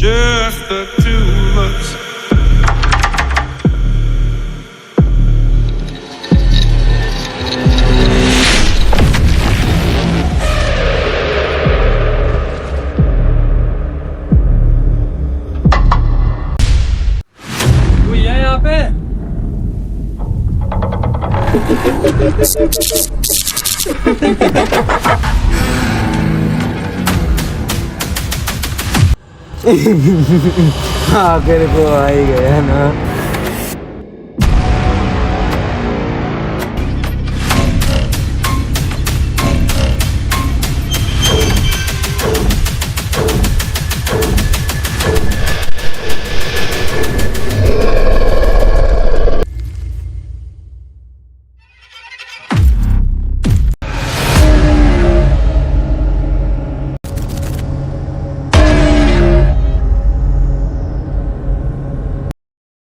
Just the two of us. कोई है यहाँ पे? आखिर को आ ही गया ना।